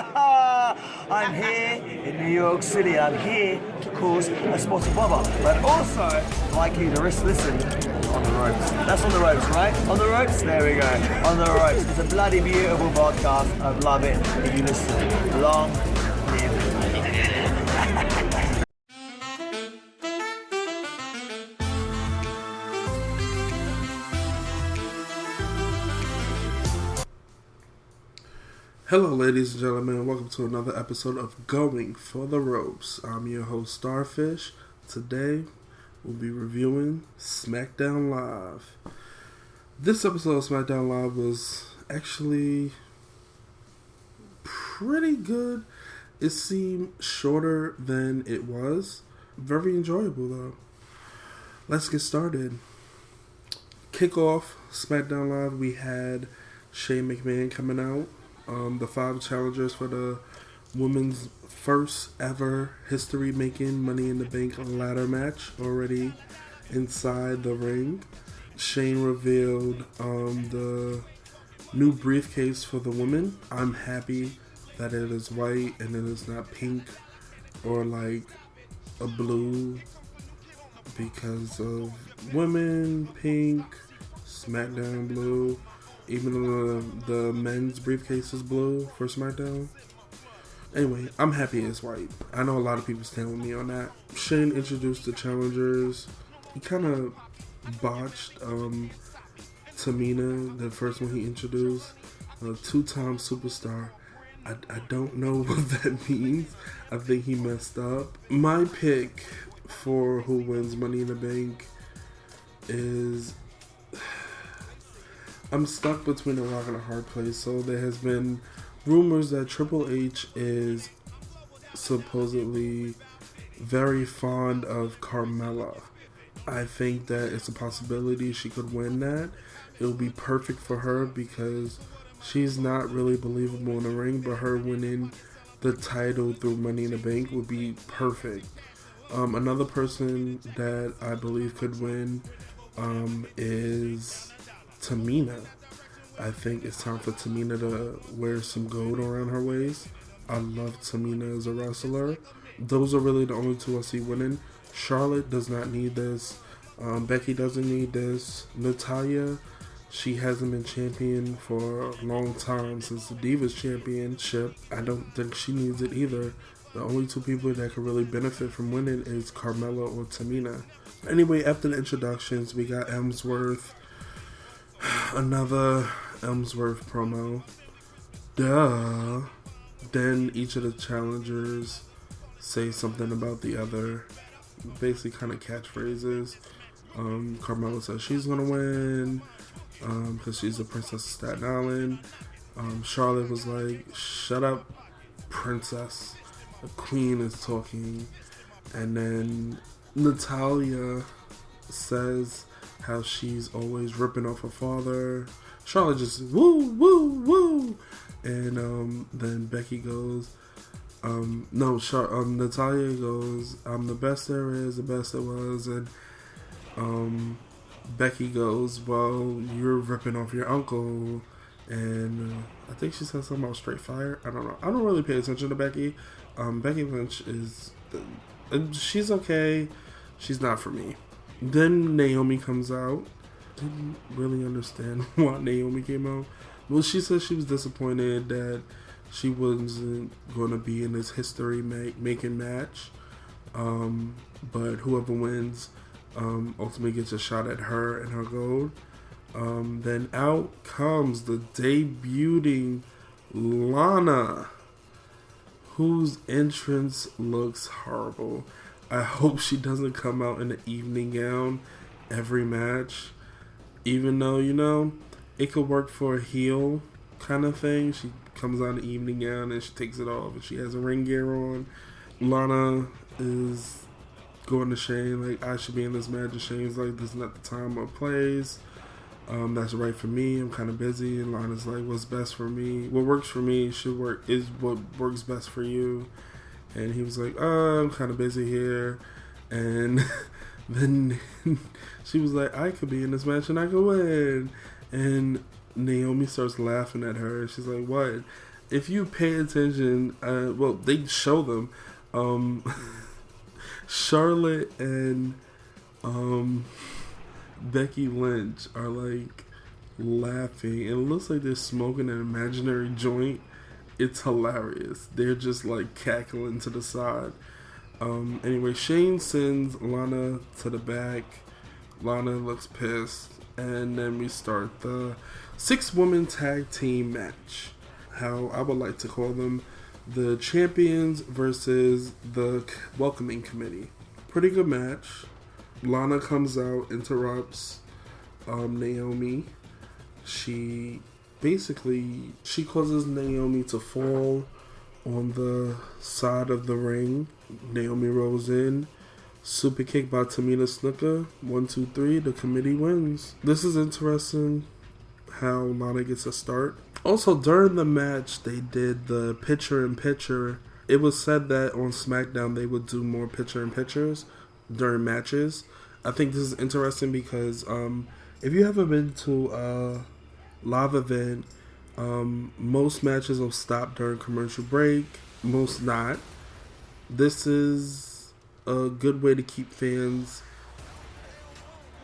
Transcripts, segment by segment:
I'm here in New York City. I'm here to cause a spot of bother, but also like you to listen on the ropes. That's on the ropes, right? On the ropes? There we go. On the ropes. It's a bloody beautiful podcast. I love it. If you listen, long live. Hello, ladies and gentlemen. Welcome to another episode of Going for the Ropes. I'm your host, Starfish. Today, we'll be reviewing SmackDown Live. This episode of SmackDown Live was actually pretty good. It seemed shorter than it was. Very enjoyable, though. Let's get started. Kickoff SmackDown Live, we had Shane McMahon coming out. The 5 challengers for the women's first ever history-making Money in the Bank ladder match already inside the ring. Shane revealed the new briefcase for the women. I'm happy that it is white and it is not pink or like a blue because of women, pink, SmackDown blue. Even though the men's briefcase is blue for SmackDown. Anyway, I'm happy it's white. I know a lot of people stand with me on that. Shane introduced the challengers. He kind of botched Tamina, the first one he introduced. A 2-time superstar. I don't know what that means. I think he messed up. My pick for who wins Money in the Bank is... I'm stuck between a rock and a hard place. So there has been rumors that Triple H is supposedly very fond of Carmella. I think that it's a possibility she could win that. It would be perfect for her because she's not really believable in the ring, but her winning the title through Money in the Bank would be perfect. Another person that I believe could win is Tamina. I think it's time for Tamina to wear some gold around her waist. I love Tamina as a wrestler. Those are really the only 2 I see winning. Charlotte does not need this. Becky doesn't need this. Natalya, she hasn't been champion for a long time since the Divas Championship. I don't think she needs it either. The only 2 people that could really benefit from winning is Carmella or Tamina. Anyway, after the introductions, we got Ellsworth. Another Ellsworth promo. Duh. Then each of the challengers say something about the other. Basically kind of catchphrases. Carmella says she's going to win because she's the princess of Staten Island. Charlotte was like, shut up, princess. The queen is talking. And then Natalya says how she's always ripping off her father. Charlotte just woo, woo, woo. And then Becky goes, Natalya goes, I'm the best there is, the best there was. And Becky goes, well, you're ripping off your uncle. And I think she said something about straight fire. I don't know. I don't really pay attention to Becky. Becky Lynch is, she's okay. She's not for me. Then Naomi comes out. Didn't really understand why Naomi came out. Well, she said she was disappointed that she wasn't going to be in this history-making match. But whoever wins ultimately gets a shot at her and her gold. Then out comes the debuting Lana, whose entrance looks horrible. I hope she doesn't come out in an evening gown every match. Even though, it could work for a heel kind of thing. She comes out in an evening gown and she takes it off and she has a ring gear on. Lana is going to Shane, like, I should be in this match. And Shane's like, this is not the time or place. That's right for me. I'm kind of busy. And Lana's like, what's best for me? What works for me is what works best for you. And he was like, I'm kind of busy here. And then she was like, I could be in this match and I could win. And Naomi starts laughing at her. She's like, what? if you pay attention, well, they show them, Charlotte and Becky Lynch are like laughing, and it looks like they're smoking an imaginary joint. It's hilarious. They're just like cackling to the side. Anyway, Shane sends Lana to the back. Lana looks pissed, and then we start the 6-woman tag team match. How I would like to call them, the champions versus the welcoming committee. Pretty good match. Lana comes out, interrupts Naomi. She causes Naomi to fall on the side of the ring. Naomi rolls in. Super kick by Tamina Snuka. 1, 2, 3. The committee wins. This is interesting how Lana gets a start. Also, during the match, they did the picture-in-picture. It was said that on SmackDown they would do more picture-in-pictures during matches. I think this is interesting because if you haven't been to a live event, most matches will stop during commercial break. Most not. This is a good way to keep fans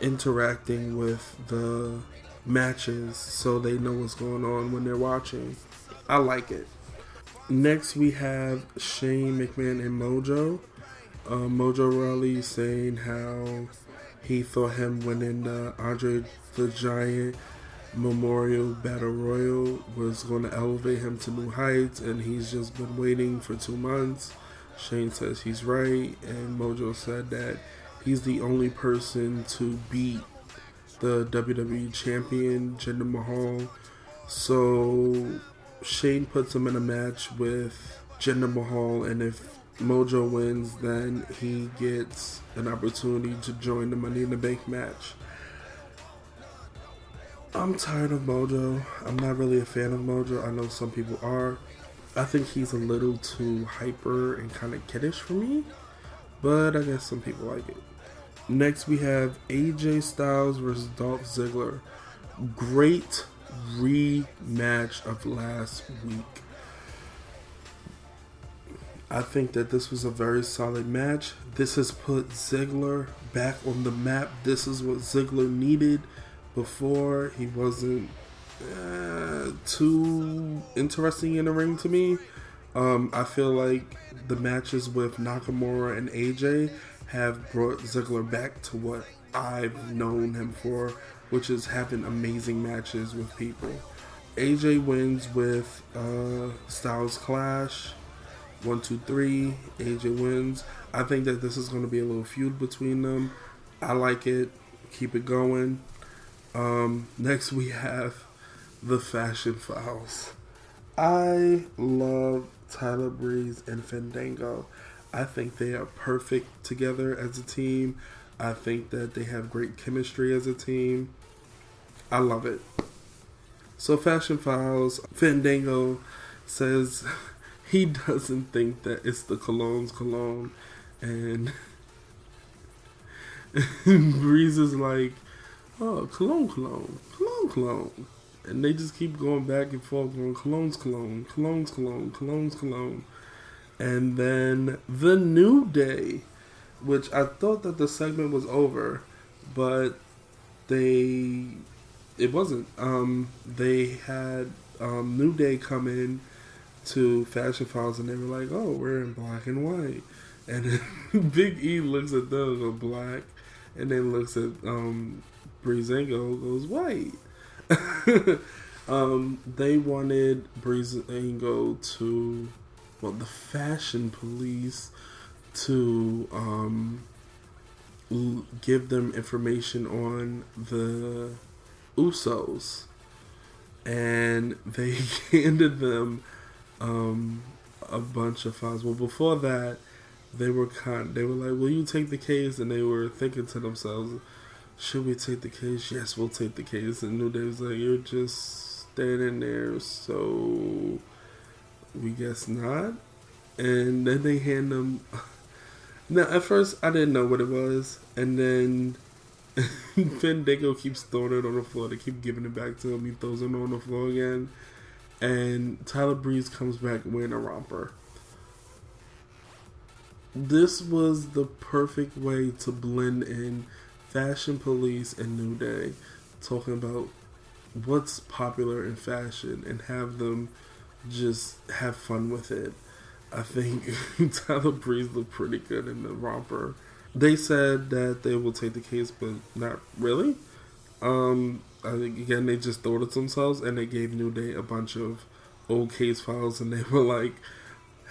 interacting with the matches so they know what's going on when they're watching. I like it. Next we have Shane McMahon and Mojo. Mojo Rawley saying how he thought him winning the Andre the Giant Memorial Battle Royal was going to elevate him to new heights, and he's just been waiting for 2 months. Shane says he's right, and Mojo said that he's the only person to beat the WWE champion, Jinder Mahal. So Shane puts him in a match with Jinder Mahal, and if Mojo wins, then he gets an opportunity to join the Money in the Bank match. I'm tired of Mojo. I'm not really a fan of Mojo. I know some people are. I think he's a little too hyper and kind of kiddish for me, but I guess some people like it. Next we have AJ Styles versus Dolph Ziggler. Great rematch of last week. I think that this was a very solid match. This has put Ziggler back on the map. This is what Ziggler needed. Before, he wasn't too interesting in the ring to me. I feel like the matches with Nakamura and AJ have brought Ziggler back to what I've known him for, which is having amazing matches with people. AJ wins with Styles Clash. 1, 2, 3. AJ wins. I think that this is going to be a little feud between them. I like it. Keep it going. Next we have the Fashion Files. I love Tyler Breeze and Fandango. I think they are perfect together as a team. I think that they have great chemistry as a team. I love it. So Fashion Files, Fandango says he doesn't think that it's the cologne's cologne, and Breeze is like, oh, cologne. And they just keep going back and forth, going cologne's cologne. And then the New Day, which I thought that the segment was over, but it wasn't. They had New Day come in to Fashion Files, and they were like, oh, we're in black and white. And then Big E looks at them and goes black, and then looks at Breezango, goes white. They wanted Breezango to, the Fashion Police to give them information on the Usos, and they handed them a bunch of files. Well, before that, they were like, will you take the case? And they were thinking to themselves, should we take the case? Yes, we'll take the case. And New Day was like, you're just standing there, so we guess not. And then they hand them. Now, at first, I didn't know what it was. And then Fandango keeps throwing it on the floor. They keep giving it back to him. He throws it on the floor again. and Tyler Breeze comes back wearing a romper. This was the perfect way to blend in Fashion Police and New Day, talking about what's popular in fashion and have them just have fun with it. I think Tyler Breeze looked pretty good in the romper. They said that they will take the case, but not really. I think, again, they just thought it themselves, and they gave New Day a bunch of old case files, and they were like,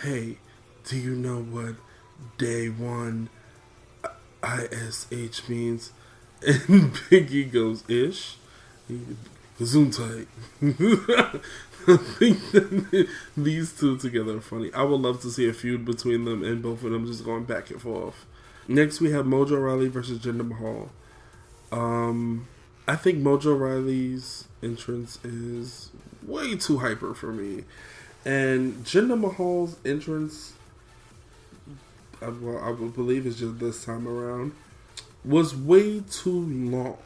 hey, do you know what Day 1 ISH means? And Biggie goes, ish. Gesundheit. I think that these two together are funny. I would love to see a feud between them and both of them just going back and forth. Next, we have Mojo Rawley versus Jinder Mahal. I think Mojo Rawley's entrance is way too hyper for me. And Jinder Mahal's entrance, I would believe it's just this time around, was way too long.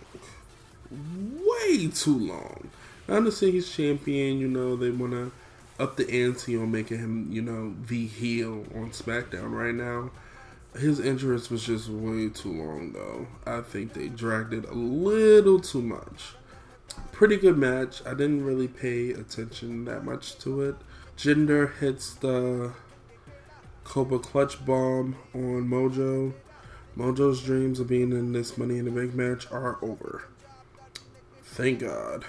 Way too long. I understand he's champion, they want to up the ante on making him, the heel on SmackDown right now. His entrance was just way too long, though. I think they dragged it a little too much. Pretty good match. I didn't really pay attention that much to it. Jinder hits the Cobra Clutch Bomb on Mojo. Mojo's dreams of being in this Money in the Bank match are over. Thank God.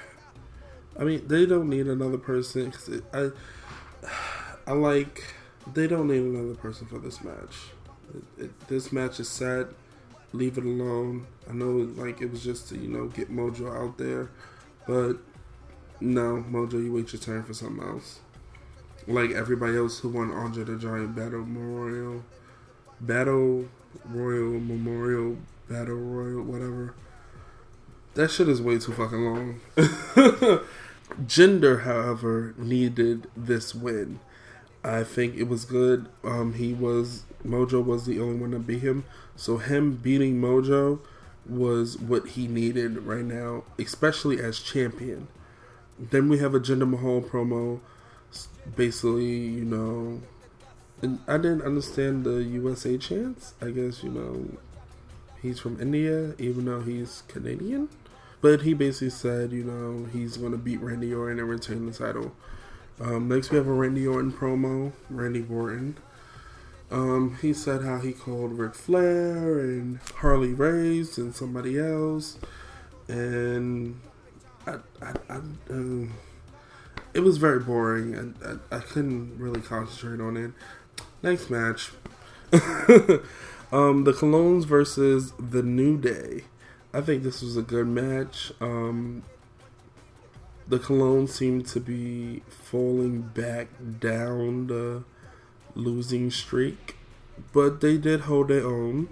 I mean, they don't need another person. They don't need another person for this match. This match is set. Leave it alone. I know, it was just to, get Mojo out there. But, no, Mojo, you wait your turn for something else. Like everybody else who won Andre the Giant Battle Royal, whatever. That shit is way too fucking long. Jinder, however, needed this win. I think it was good. Mojo was the only one to beat him. So him beating Mojo was what he needed right now, especially as champion. Then we have a Jinder Mahal promo. Basically, and I didn't understand the USA chants. I guess, he's from India, even though he's Canadian. But he basically said, he's going to beat Randy Orton and retain the title. Next, we have a Randy Orton promo. Randy Orton. He said how he called Ric Flair and Harley Race and somebody else. And it was very boring. I couldn't really concentrate on it. Next match. The Colognes versus the New Day. I think this was a good match. The Colognes seemed to be falling back down the losing streak, but they did hold their own.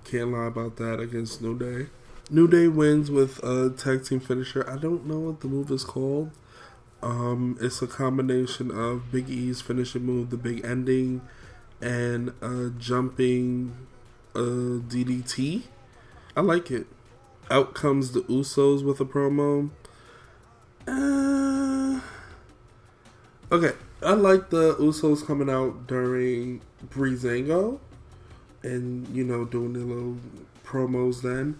Can't lie about that against New Day. New Day wins with a tag team finisher. I don't know what the move is called. It's a combination of Big E's finishing move, the big ending, and a jumping DDT. I like it. Out comes the Usos with a promo. Okay, I like the Usos coming out during Breezango and, doing their little promos then.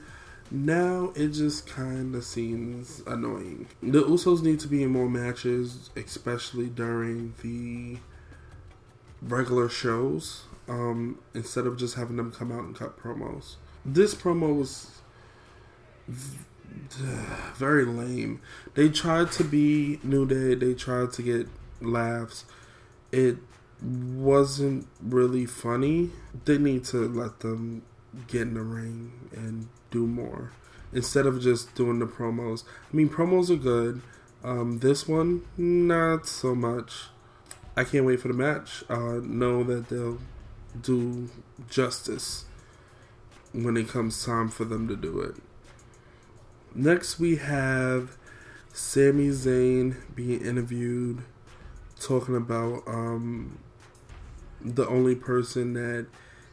Now it just kind of seems annoying. The Usos need to be in more matches, especially during the regular shows, instead of just having them come out and cut promos. This promo was very lame. They tried to be New Day. They tried to get laughs. It wasn't really funny. They need to let them get in the ring and do more instead of just doing the promos. I mean, promos are good. This one, not so much. I can't wait for the match. Know that they'll do justice when it comes time for them to do it. Next, we have Sami Zayn being interviewed, talking about the only person that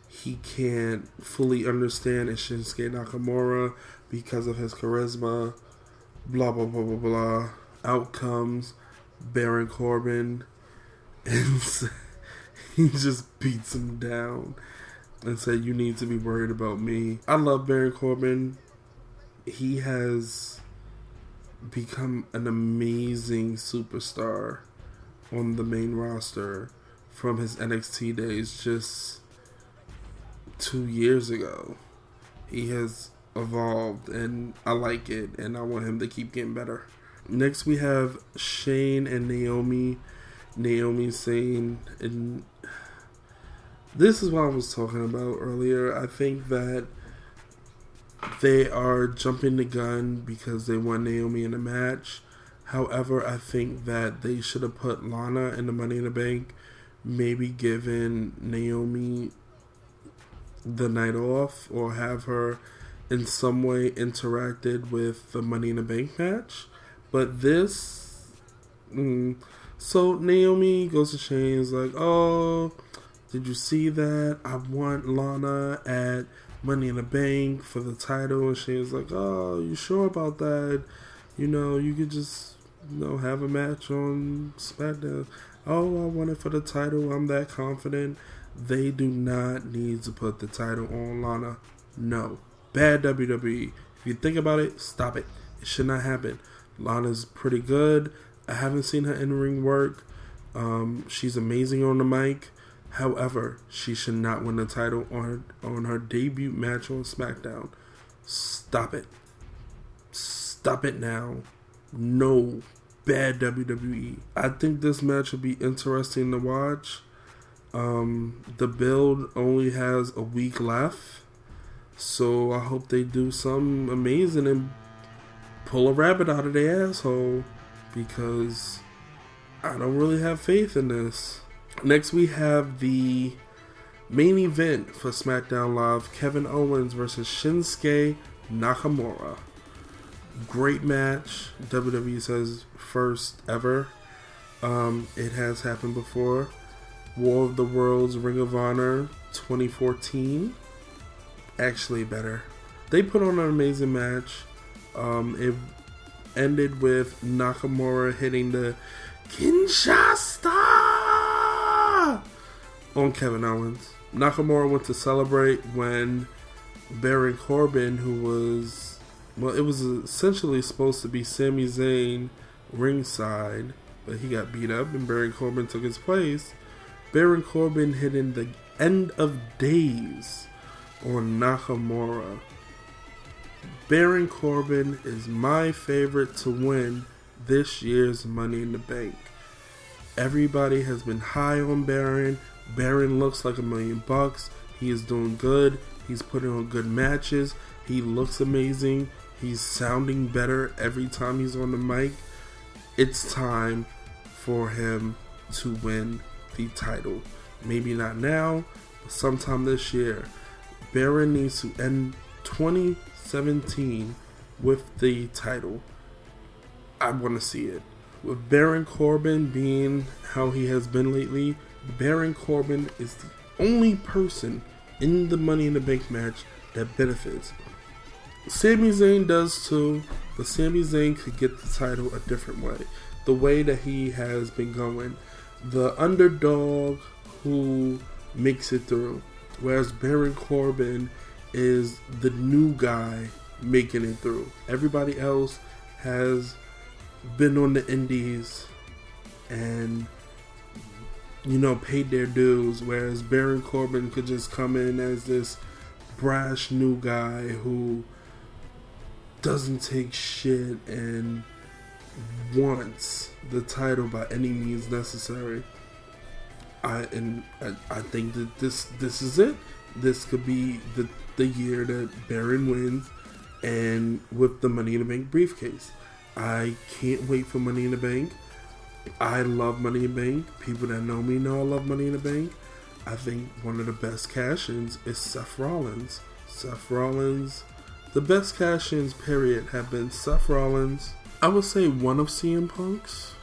he can't fully understand is Shinsuke Nakamura because of his charisma, blah, blah, blah, blah, blah. Out comes Baron Corbin, and he just beats him down and said, "You need to be worried about me." I love Baron Corbin. He has become an amazing superstar on the main roster from his NXT days just 2 years ago. He has evolved, and I like it, and I want him to keep getting better. Next, we have Shane and Naomi. Naomi saying, and this is what I was talking about earlier. I think that they are jumping the gun because they want Naomi in a match. However, I think that they should have put Lana in the Money in the Bank, maybe given Naomi the night off, or have her in some way interacted with the Money in the Bank match. But this, so Naomi goes to Shane, is like, "Oh, did you see that? I want Lana at Money in the Bank for the title." And Shane's like, "Oh, you sure about that? You could just, have a match on SmackDown." "Oh, I want it for the title. I'm that confident." They do not need to put the title on Lana. No. Bad WWE. If you think about it, stop it. It should not happen. Lana's pretty good. I haven't seen her in-ring work. She's amazing on the mic. However, she should not win the title on her debut match on SmackDown. Stop it. Stop it now. No. Bad WWE. I think this match will be interesting to watch. The build only has a week left, so I hope they do something amazing and pull a rabbit out of their asshole, because I don't really have faith in this. Next, we have the main event for SmackDown Live: Kevin Owens versus Shinsuke Nakamura. Great match. WWE says first ever. It has happened before. War of the Worlds, Ring of Honor 2014. Actually better. They put on an amazing match. It ended with Nakamura hitting the Kinshasa on Kevin Owens. Nakamura went to celebrate when Baron Corbin, who was, it was essentially supposed to be Sami Zayn ringside, but he got beat up and Baron Corbin took his place. Baron Corbin hitting the End of Days on Nakamura. Baron Corbin is my favorite to win this year's Money in the Bank. Everybody has been high on Baron. Baron looks like $1 million. He is doing good. He's putting on good matches. He looks amazing. He's sounding better every time he's on the mic. It's time for him to win the title. Maybe not now, but sometime this year. Baron needs to end 2017 with the title. I want to see it. With Baron Corbin being how he has been lately, Baron Corbin is the only person in the Money in the Bank match that benefits. Sami Zayn does too, but Sami Zayn could get the title a different way. The way that he has been going. The underdog who makes it through. Whereas Baron Corbin is the new guy making it through. Everybody else has been on the indies and, paid their dues. Whereas Baron Corbin could just come in as this brash new guy who doesn't take shit and wants the title by any means necessary. I think that this is it. This could be the year that Baron wins, and with the Money in the Bank briefcase. I can't wait for Money in the Bank. I love Money in the Bank. People that know me know I love Money in the Bank. I think one of the best cash-ins is Seth Rollins. Seth Rollins. The best cash-ins, period, have been Seth Rollins. I would say one of CM Punk's.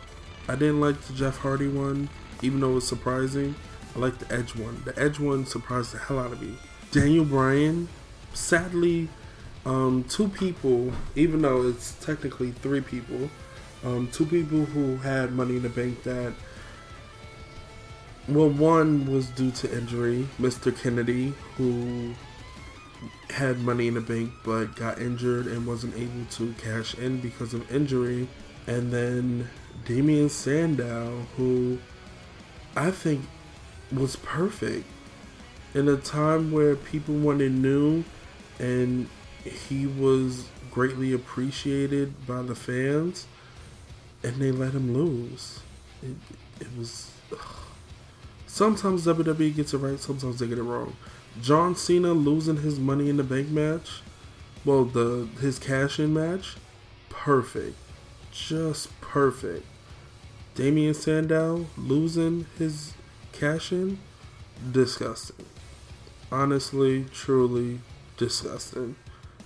I didn't like the Jeff Hardy one, even though it was surprising. I like the Edge one. The Edge one surprised the hell out of me. Daniel Bryan, sadly, 2 people, even though it's technically 3 people, Two people who had Money in the Bank that, well, one was due to injury. Mr. Kennedy, who had Money in the Bank but got injured and wasn't able to cash in because of injury. And then Damian Sandow, who I think was perfect in a time where people wanted new, and he was greatly appreciated by the fans, and they let him lose. It was... Sometimes WWE gets it right, sometimes they get it wrong. John Cena losing his Money in the Bank match, well, his cash-in match, perfect. Just perfect. Damian Sandow losing his cash-in, disgusting. Honestly, truly disgusting.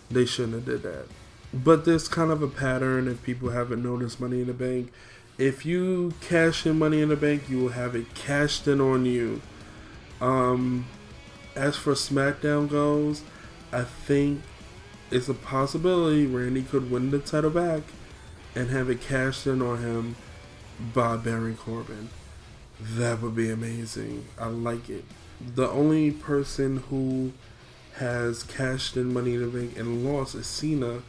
They shouldn't have did that. But there's kind of a pattern, if people haven't noticed Money in the Bank. If you cash in Money in the Bank, you will have it cashed in on you. As for SmackDown goes, I think it's a possibility Randy could win the title back and have it cashed in on him by Baron Corbin. That would be amazing. I like it. The only person who has cashed in Money in the Bank and lost is Cena,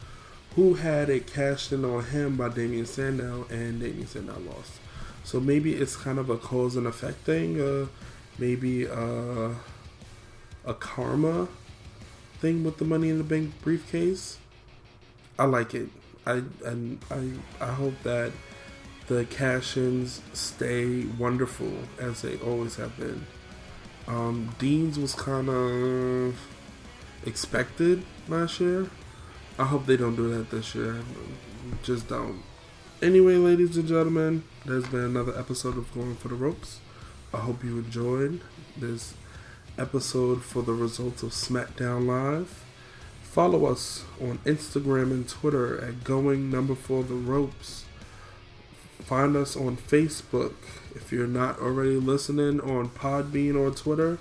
who had it cashed in on him by Damian Sandow, and Damian Sandow lost. So maybe it's kind of a cause and effect thing. Maybe a karma thing with the Money in the Bank briefcase. I like it. I hope that the cash-ins stay wonderful as they always have been. Dean's was kind of expected last year. I hope they don't do that this year. Just don't. Anyway, ladies and gentlemen, there's been another episode of Going for the Ropes. I hope you enjoyed this episode for the results of SmackDown Live. Follow us on Instagram and Twitter at Going4the Ropes. Find us on Facebook. If you're not already listening on Podbean or Twitter,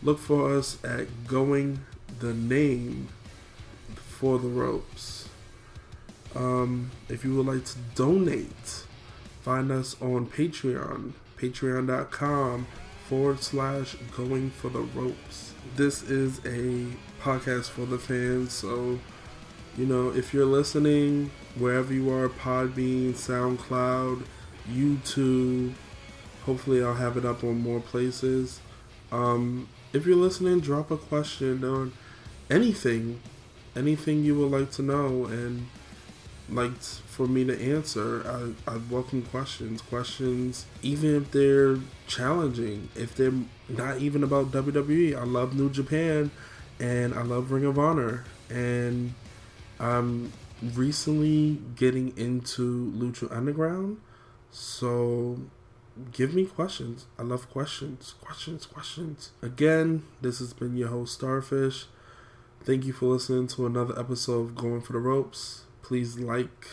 look for us at Going the Name for the Ropes. If you would like to donate, find us on Patreon, patreon.com/Going for the Ropes. This is a podcast for the fans, so if you're listening wherever you are, Podbean, SoundCloud, YouTube, hopefully I'll have it up on more places. If you're listening, drop a question on anything you would like to know and like for me to answer. I welcome questions, even if they're challenging, if they're not even about WWE. I love New Japan and I love Ring of Honor, and I'm recently getting into Lucha Underground, so give me questions. I love questions. Again, this has been your host, Starfish. Thank you for listening to another episode of Going for the Ropes. Please like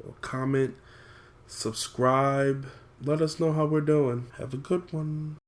or comment, subscribe. Let us know how we're doing. Have a good one.